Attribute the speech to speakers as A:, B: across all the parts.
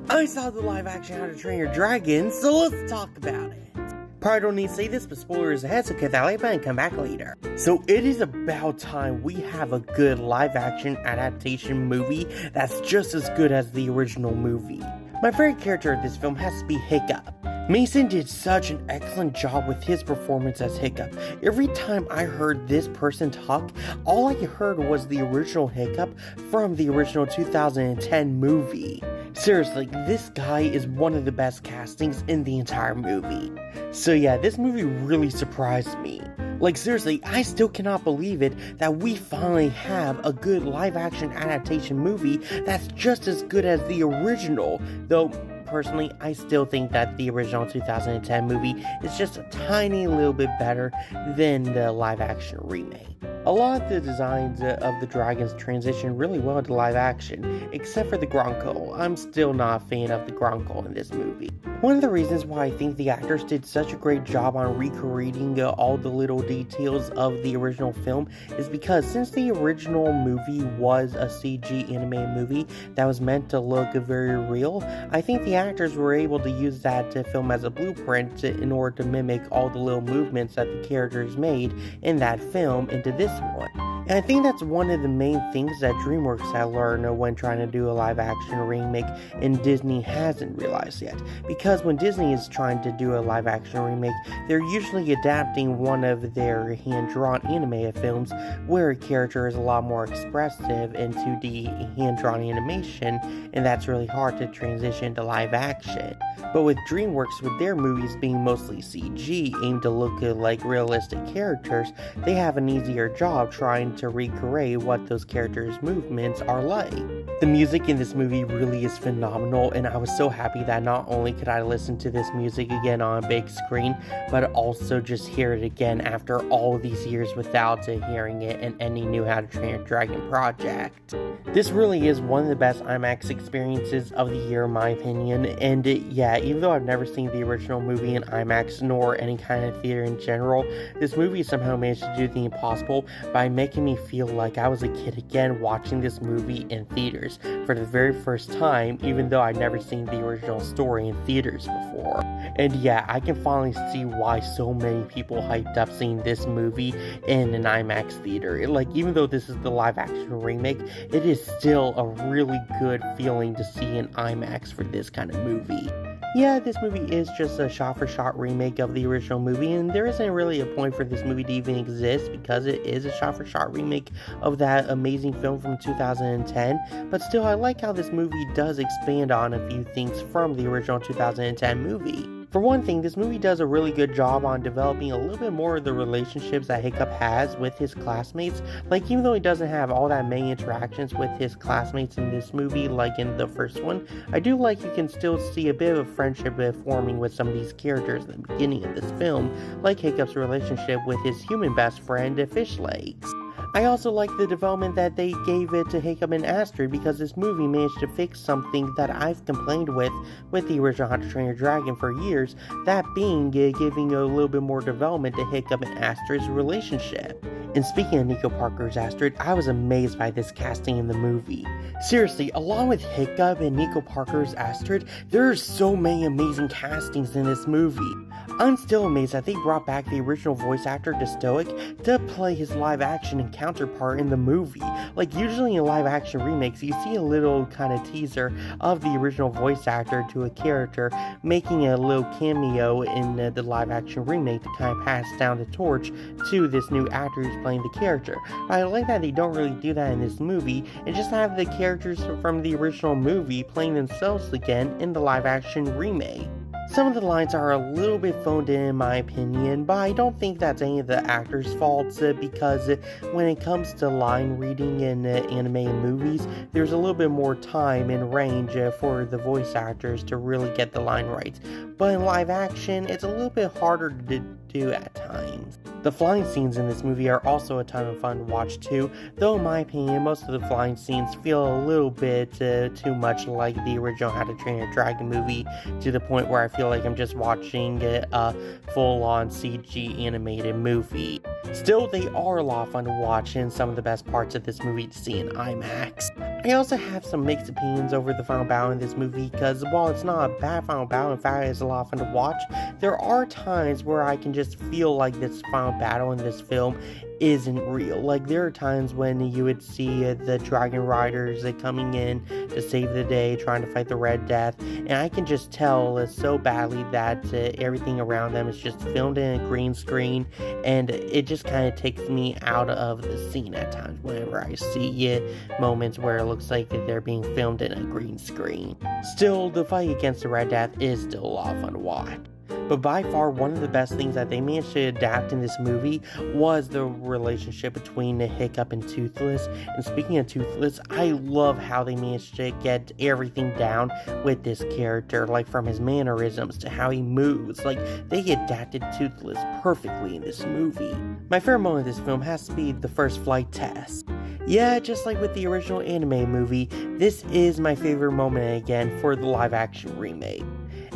A: I saw the live action How to Train Your Dragon, so let's talk about it. Probably don't need to say this, but spoilers ahead, so cut that like button and come back later. So it is about time we have a good live action adaptation movie that's just as good as the original movie. My favorite character of this film has to be Hiccup. Mason did such an excellent job with his performance as Hiccup. Every time I heard this person talk, all I heard was the original Hiccup from the original 2010 movie. Seriously, this guy is one of the best castings in the entire movie. So yeah, this movie really surprised me. Like seriously, I still cannot believe it that we finally have a good live action adaptation movie that's just as good as the original, though personally, I still think that the original 2010 movie is just a tiny little bit better than the live action remake. A lot of the designs of the dragons transition really well to live action, except for the Gronko. I'm still not a fan of the Gronko in this movie. One of the reasons why I think the actors did such a great job on recreating all the little details of the original film is because since the original movie was a CG animated movie that was meant to look very real, I think the actors were able to use that to film as a blueprint in order to mimic all the little movements that the characters made in that film into this one. And I think that's one of the main things that DreamWorks had learned when trying to do a live action remake and Disney hasn't realized yet. Because when Disney is trying to do a live action remake, they're usually adapting one of their hand-drawn animated films where a character is a lot more expressive in 2D hand-drawn animation, and that's really hard to transition to live action. But with DreamWorks, with their movies being mostly CG, aimed to look like realistic characters, they have an easier job trying to recreate what those characters' movements are like. The music in this movie really is phenomenal, and I was so happy that not only could I listen to this music again on a big screen, but also just hear it again after all these years without hearing it in any new How to Train Your Dragon project. This really is one of the best IMAX experiences of the year in my opinion, and yeah, even though I've never seen the original movie in IMAX nor any kind of theater in general, this movie somehow managed to do the impossible by making me feel like I was a kid again watching this movie in theaters for the very first time, even though I'd never seen the original story in theaters before. And yeah, I can finally see why so many people hyped up seeing this movie in an IMAX theater. Like, even though this is the live action remake, it is still a really good feeling to see in IMAX for this kind of movie. Yeah, this movie is just a shot-for-shot remake of the original movie, and there isn't really a point for this movie to even exist because it is a shot-for-shot remake of that amazing film from 2010, but still, I like how this movie does expand on a few things from the original 2010 movie. For one thing, this movie does a really good job on developing a little bit more of the relationships that Hiccup has with his classmates. Like, even though he doesn't have all that many interactions with his classmates in this movie, like in the first one, I do like you can still see a bit of a friendship forming with some of these characters in the beginning of this film, like Hiccup's relationship with his human best friend, Fish Legs. I also like the development that they gave it to Hiccup and Astrid because this movie managed to fix something that I've complained with the original How to Train Your Dragon for years, that being giving a little bit more development to Hiccup and Astrid's relationship. And speaking of Nico Parker's Astrid, I was amazed by this casting in the movie. Seriously, along with Hiccup and Nico Parker's Astrid, there are so many amazing castings in this movie. I'm still amazed that they brought back the original voice actor to Stoic to play his live action counterpart in the movie. Like, usually in live action remakes, you see a little kind of teaser of the original voice actor to a character making a little cameo in the live action remake to kind of pass down the torch to this new actor who's playing the character. But I like that they don't really do that in this movie and just have the characters from the original movie playing themselves again in the live action remake. Some of the lines are a little bit phoned in my opinion, but I don't think that's any of the actors' faults because when it comes to line reading in animated movies, there's a little bit more time and range for the voice actors to really get the line right. But in live action, it's a little bit harder to do at times. The flying scenes in this movie are also a ton of fun to watch too, though in my opinion, most of the flying scenes feel a little bit too much like the original How to Train Your Dragon movie, to the point where I feel like I'm just watching a full-on CG animated movie. Still, they are a lot of fun to watch and some of the best parts of this movie to see in IMAX. I also have some mixed opinions over the final battle in this movie, because while it's not a bad final battle, in fact it's a lot of fun to watch, there are times where I can just feel like this final battle in this film isn't real. Like, there are times when you would see the Dragon Riders coming in to save the day, trying to fight the Red Death, and I can just tell so badly that everything around them is just filmed in a green screen, and it just kind of takes me out of the scene at times whenever I see moments where it looks like they're being filmed in a green screen. Still, the fight against the Red Death is still a lot of fun to watch. But by far, one of the best things that they managed to adapt in this movie was the relationship between Hiccup and Toothless. And speaking of Toothless, I love how they managed to get everything down with this character, like from his mannerisms to how he moves. Like, they adapted Toothless perfectly in this movie. My favorite moment of this film has to be the first flight test. Yeah, just like with the original anime movie, this is my favorite moment again for the live action remake.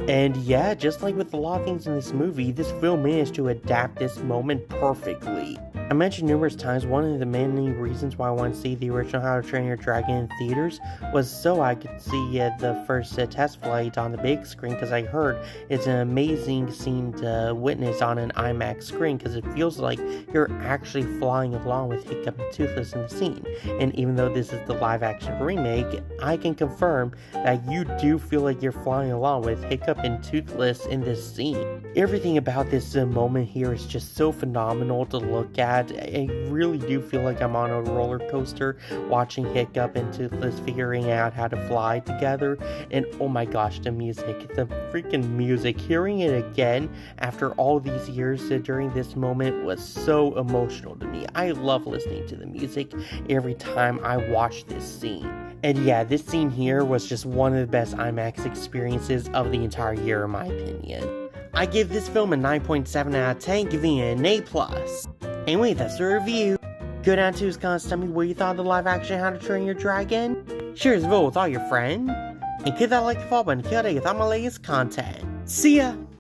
A: And yeah, just like with a lot of things in this movie, this film managed to adapt this moment perfectly. I mentioned numerous times one of the many reasons why I want to see the original How to Train Your Dragon in theaters was so I could see the first test flight on the big screen, because I heard it's an amazing scene to witness on an IMAX screen, because it feels like you're actually flying along with Hiccup and Toothless in the scene. And even though this is the live action remake, I can confirm that you do feel like you're flying along with Hiccup and Toothless in this scene. Everything about this moment here is just so phenomenal to look at. I really do feel like I'm on a roller coaster watching Hiccup and Toothless figuring out how to fly together. And oh my gosh, the freaking music, hearing it again after all these years during this moment was so emotional to me. I love listening to the music every time I watch this scene. And yeah, this scene here was just one of the best IMAX experiences of the entire year in my opinion. I give this film a 9.7 out of 10, giving it an A+. Anyway, that's the review. Go down to his comments, tell me what you thought of the live action How to Train Your Dragon. Share this video with all your friends. And click that like and follow button if you like my latest content. See ya!